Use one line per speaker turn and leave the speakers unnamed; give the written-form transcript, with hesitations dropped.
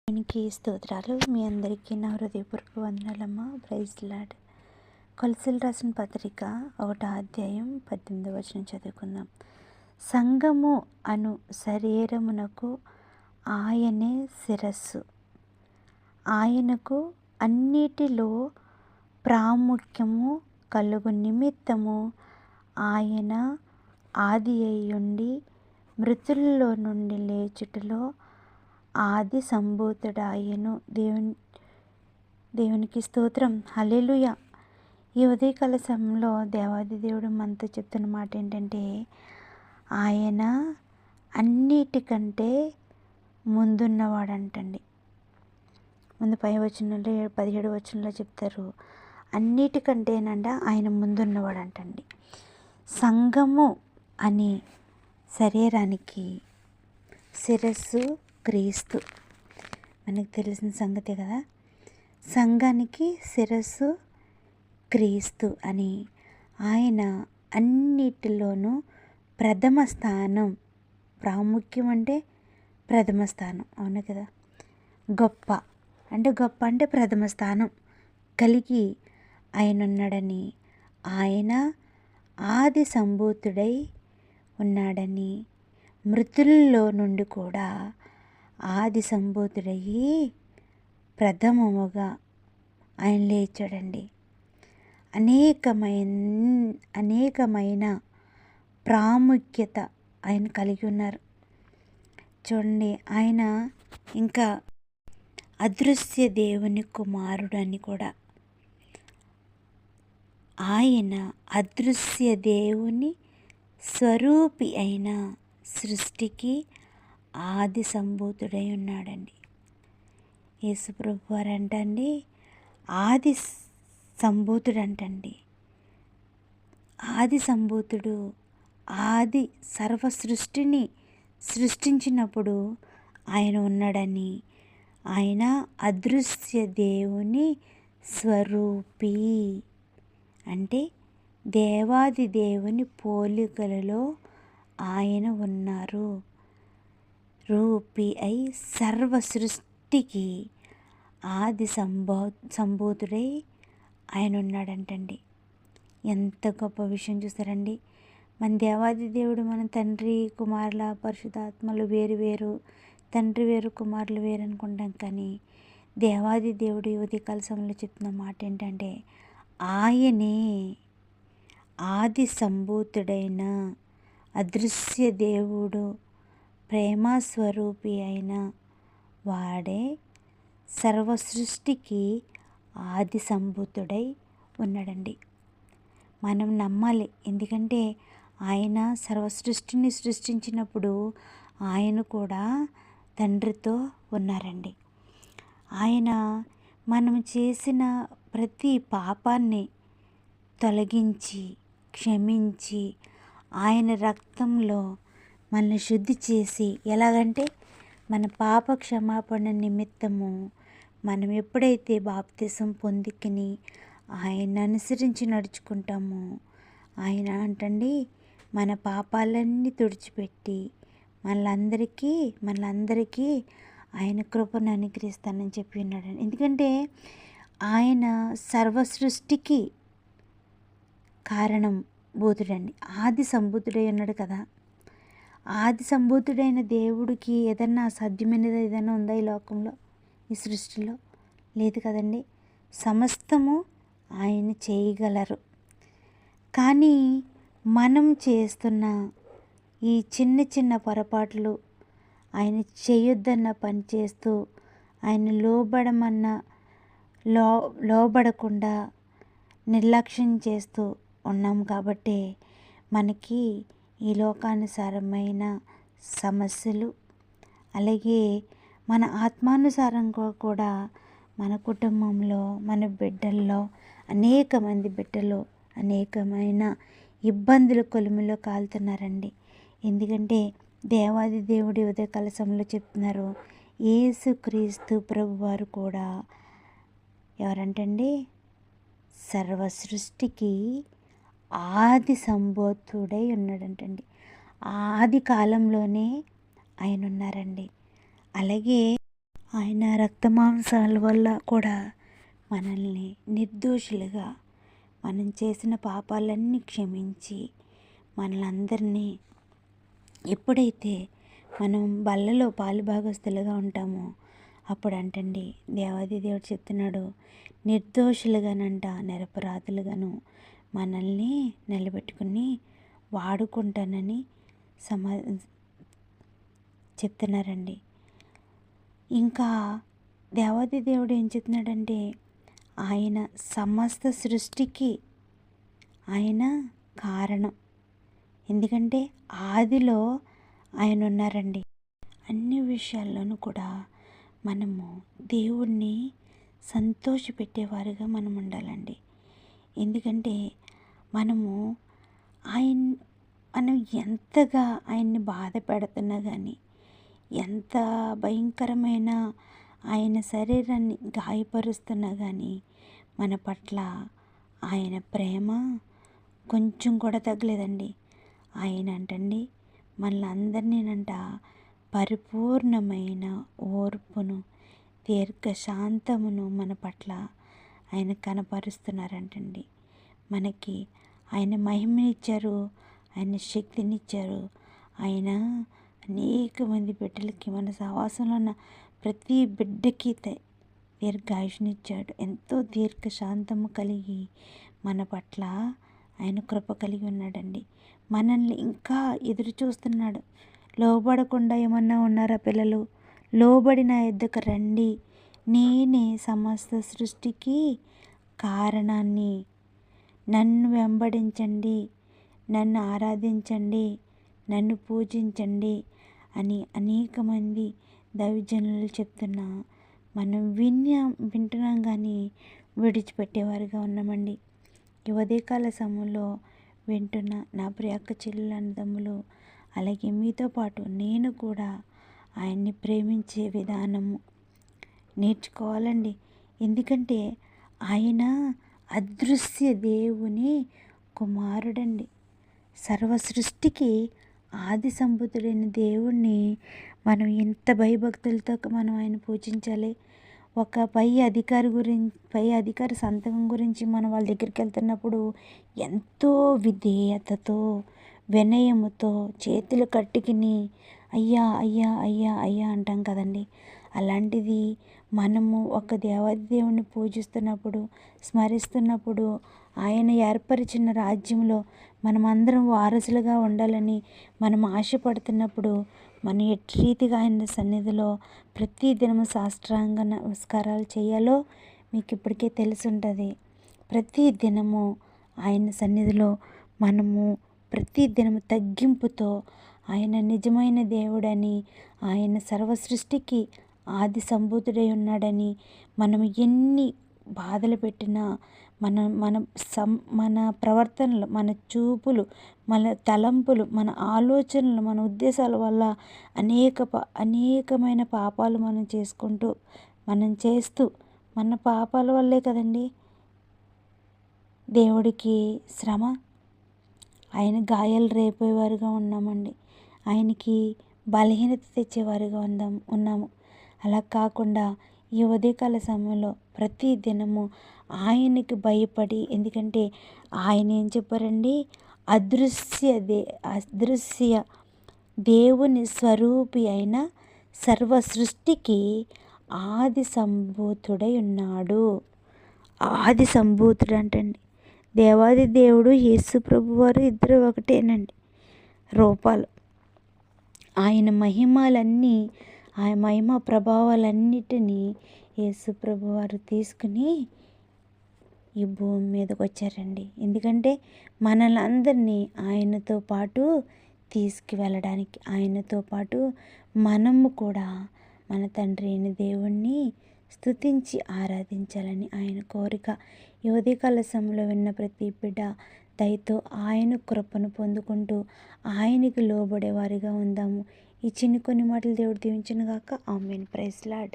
దేవునికి స్తోత్రాలు. మీ అందరికీ నా హృదయపూర్వక వందనాలమ్మ. Praise lord. కొలసీలు రాసిన పత్రిక 1వ అధ్యాయం 18వ వచనం చదువుకుందాం. సంఘము అను శరీరమునకు ఆయనే శిరస్సు, ఆయనకు అన్నిటిలో ప్రాముఖ్యము కలుగు నిమిత్తము ఆయన ఆది అయ్యుండి మృతుల్లో నుండి లేచుటలో ఆది సంభూతుడాయను. దేవునికి స్తోత్రం. హల్లెలూయా. ఈ ఉదయకాల సమయంలో దేవాది దేవుడు మనతో చెప్తున్న మాట ఏంటంటే, ఆయన అన్నిటికంటే ముందున్నవాడంటండి. ముందు 17వ వచనంలో చెప్తారు, అన్నిటికంటేనంట ఆయన ముందున్నవాడంటండి. సంఘము అనే శరీరానికి శిరస్సు క్రీస్తు. మనకు తెలిసిన సంగతే కదా. సంఘానికి శిరస్సు క్రీస్తు అని ఆయన అన్నిటిలోనూ ప్రథమ స్థానం. ప్రాముఖ్యం అంటే ప్రథమ స్థానం, అవును కదా. గొప్ప అంటే ప్రథమ స్థానం కలిగి ఆయన ఉన్నాడని, ఆయన ఆది సంభూతుడై ఉన్నాడని, మృతుల్లో నుండి కూడా ఆది సంభూతుడయ్యి ప్రథమముగా ఆయన లేచాడండి. అనేకమైన ప్రాముఖ్యత ఆయన కలిగి ఉన్నారు. చూడండి, ఆయన ఇంకా అదృశ్య దేవుని కుమారుడు అని కూడా. ఆయన అదృశ్య దేవుని స్వరూపి అయిన సృష్టికి ఆది సంభూతుడై ఉన్నాడండి. యేసుప్రభు వారు అంటండి ఆది సంభూతుడు అంటండి. ఆది సంభూతుడు ఆది సర్వ సృష్టిని సృష్టించినప్పుడు ఆయన ఉన్నాడని, ఆయన అదృశ్య దేవుని స్వరూపి అంటే దేవాది దేవుని పోలికలలో ఆయన ఉన్నారు. రూపి అయి సర్వ సృష్టికి ఆది సంభూతుడై ఆయన ఉన్నాడంటండి. ఎంత గొప్ప విషయం చూస్తారండి. మన దేవాది దేవుడు, మన తండ్రి కుమారుల పరిశుద్ధాత్మలు వేరు వేరు, తండ్రి వేరు కుమారులు వేరు అనుకుంటాం. కానీ దేవాది దేవుడు ఉదయకాల సమయంలో చెప్తున్న మాట ఏంటంటే, ఆయనే ఆది సంభూతుడైన అదృశ్య దేవుడు, ప్రేమస్వరూపి అయిన వాడే సర్వ సృష్టికి ఆది సంభూతుడై ఉన్నాడండి. మనం నమ్మాలి. ఎందుకంటే ఆయన సర్వ సృష్టిని సృష్టించినప్పుడు ఆయన కూడా తండ్రితో ఉన్నారండి. ఆయన మనం చేసిన ప్రతి పాపాన్ని తొలగించి క్షమించి ఆయన రక్తంలో మనల్ని శుద్ధి చేసి, ఎలాగంటే మన పాప క్షమాపణ నిమిత్తము మనం ఎప్పుడైతే బాప్తిసం పొందుకుని ఆయన అనుసరించి నడుచుకుంటామో, ఆయన అంటండి మన పాపాలన్నీ తుడిచిపెట్టి మనలందరికీ ఆయన కృపను అనుగ్రహిస్తానని చెప్పి ఉన్నాడు. ఎందుకంటే ఆయన సర్వ సృష్టికి కారణం భూతుడండి. ఆది సంభూతుడై ఉన్నాడు కదా. ఆది సంభూతుడైన దేవుడికి ఏదన్నా అసాధ్యమైనది ఏదైనా ఉందా ఈ లోకంలో, ఈ సృష్టిలో? లేదు కదండి. సమస్తము ఆయన చేయగలరు. కానీ మనం చేస్తున్న ఈ చిన్న చిన్న పొరపాట్లు, ఆయన చేయొద్దన్న పని చేస్తూ, ఆయన లోబడకుండా నిర్లక్ష్యం చేస్తూ ఉన్నాం కాబట్టి మనకి ఈ లోకానుసారమైన సమస్యలు, అలాగే మన ఆత్మానుసారంగా కూడా మన కుటుంబంలో, మన బిడ్డల్లో అనేకమైన ఇబ్బందులు కొలిమిలో కాలుతున్నారండి. ఎందుకంటే దేవాది దేవుడి ఉదయకాల సమయంలో చెప్తున్నారు, యేసుక్రీస్తు ప్రభువారు కూడా ఎవరంటండి సర్వ సృష్టికి ఆది సంభూతుడై ఉన్నాడంటండి. ఆది కాలంలోనే ఆయన ఉన్నారండి. అలాగే ఆయన రక్తమాంసాల వల్ల కూడా మనల్ని నిర్దోషులుగా మనం చేసిన పాపాలన్నీ క్షమించి మనలందరినీ ఎప్పుడైతే మనం బల్లలో పాలుభాగస్తులుగా ఉంటామో అప్పుడు అంటండి దేవాది దేవుడు చెప్తున్నాడు, నిర్దోషులుగానంట నిరపరాధులుగాను మనల్ని నిలబెట్టుకుని వాడుకుంటానని చెప్తున్నారండి. ఇంకా దేవాది దేవుడు ఏం చెప్తున్నాడంటే ఆయన సమస్త సృష్టికి ఆయన కారణం. ఎందుకంటే ఆదిలో ఆయన ఉన్నారండి. అన్ని విషయాల్లోనూ కూడా మనము దేవుణ్ణి సంతోషపెట్టేవారుగా మనం ఉండాలండి. ఎందుకంటే మనం ఎంతగా ఆయన్ని బాధ పెడుతున్నా కానీ, ఎంత భయంకరమైన ఆయన శరీరాన్ని గాయపరుస్తున్నా కానీ మన పట్ల ఆయన ప్రేమ కొంచెం కూడా తగ్గలేదండి. ఆయన అంటండి మనలందరినీనంట పరిపూర్ణమైన ఓర్పును దీర్ఘశాంతమును మన పట్ల ఆయన కనపరుస్తున్నారంటండి. మనకి ఆయన మహిమనిచ్చారు, ఆయన శక్తినిచ్చారు. ఆయన అనేక మంది బిడ్డలకి మన సహవాసంలో ఉన్న ప్రతి బిడ్డకి దీర్ఘాయుష్నిచ్చాడు. ఎంతో దీర్ఘశాంతము కలిగి మన పట్ల ఆయన కృప కలిగి ఉన్నాడండి. మనల్ని ఇంకా ఎదురు చూస్తున్నాడు. లోబడకుండా ఏమన్నా ఉన్నారా పిల్లలు? లోబడి నా యొద్దకు రండి, నేనే సమస్త సృష్టికి కారణాన్ని. నన్ను వెంబడించండి, నన్ను ఆరాధించండి, నన్ను పూజించండి అని అనేక మంది దైవజనులు చెప్తున్నా మనం వింటున్నాం కానీ విడిచిపెట్టేవారుగా ఉన్నామండి. ఈ ఉదయకాల సమయంలో వింటున్న నా ప్రియ అక్క చెల్లెలు అన్నదమ్ములు, అలాగే మీతో పాటు నేను కూడా ఆయన్ని ప్రేమించే విధానము నేర్చుకోవాలండి. ఎందుకంటే ఆయన అదృశ్య దేవుని కుమారుడండి. సర్వ సృష్టికి ఆది సంభూతుడైన దేవుణ్ణి మనం ఎంత భయభక్తులతో మనం ఆయన పూజించాలి. ఒక పై అధికారి సంతకం గురించి మనం వాళ్ళ దగ్గరికి వెళ్తున్నప్పుడు ఎంతో విధేయతతో వినయముతో చేతులు కట్టుకుని అయ్యా అయ్యా అయ్యా అయ్యా అంటాం కదండి. అలాంటిది మనము ఒక దేవాది దేవుణ్ణి పూజిస్తున్నప్పుడు, స్మరిస్తున్నప్పుడు, ఆయన ఏర్పరిచిన రాజ్యంలో మనమందరం వారసులుగా ఉండాలని మనం ఆశపడుతున్నప్పుడు మనం ఎట్టి రీతిగా ఆయన సన్నిధిలో ప్రతి దినము సాష్టాంగ నమస్కారాలు చేయాలో మీకు ఇప్పటికే తెలిసి ఉంటుంది. ప్రతి దినము ఆయన సన్నిధిలో మనము ప్రతి దినము తగ్గింపుతో ఆయన నిజమైన దేవుడని, ఆయన సర్వ సృష్టికి ఆది సంభూతుడై ఉన్నాడని, మనం ఎన్ని బాధలు పెట్టినా మన ప్రవర్తనలు, మన చూపులు, మన తలంపులు, మన ఆలోచనలు, మన ఉద్దేశాల వల్ల అనేకమైన పాపాలు మనం చేస్తూ మన పాపాల వల్లే కదండి దేవుడికి శ్రమ. ఆయన గాయాలు రేపేవారుగా ఉన్నామండి. ఆయనకి బలహీనత తెచ్చేవారుగా ఉన్నాము. అలా కాకుండా ఈ ఉదయకాల సమయంలో ప్రతి దినము ఆయనకి భయపడి, ఎందుకంటే ఆయన ఏం చెప్పారండి, అదృశ్య దేవుని స్వరూపి అయిన సర్వ సృష్టికి ఆది సంభూతుడై ఉన్నాడు. ఆది సంభూతుడు అంటండి. దేవాది దేవుడు యేసు ప్రభు వారు ఇద్దరు ఒకటేనండి రూపాలు. ఆయన మహిమలన్నీ, ఆయన మహిమ ప్రభావాలన్నిటినీ యేసు ప్రభు వారు తీసుకుని ఈ భూమి మీదకి వచ్చారండి. ఎందుకంటే మనల్ని అందరినీ ఆయనతో పాటు తీసుకువెళ్ళడానికి, ఆయనతో పాటు మనము కూడా మన తండ్రి అయిన దేవుణ్ణి స్తుతించి ఆరాధించాలని ఆయన కోరిక. ఈ ఉదయకాల సమయంలో విన్న ప్రతి బిడ్డ దయతో ఆయన కృపను పొందుకుంటూ ఆయనకి లోబడేవారిగా ఉందాము. ఈ చిన్ని కొన్ని మాటలు దేవుడు దీవించును గాక. ఆమేన్. Praise lord.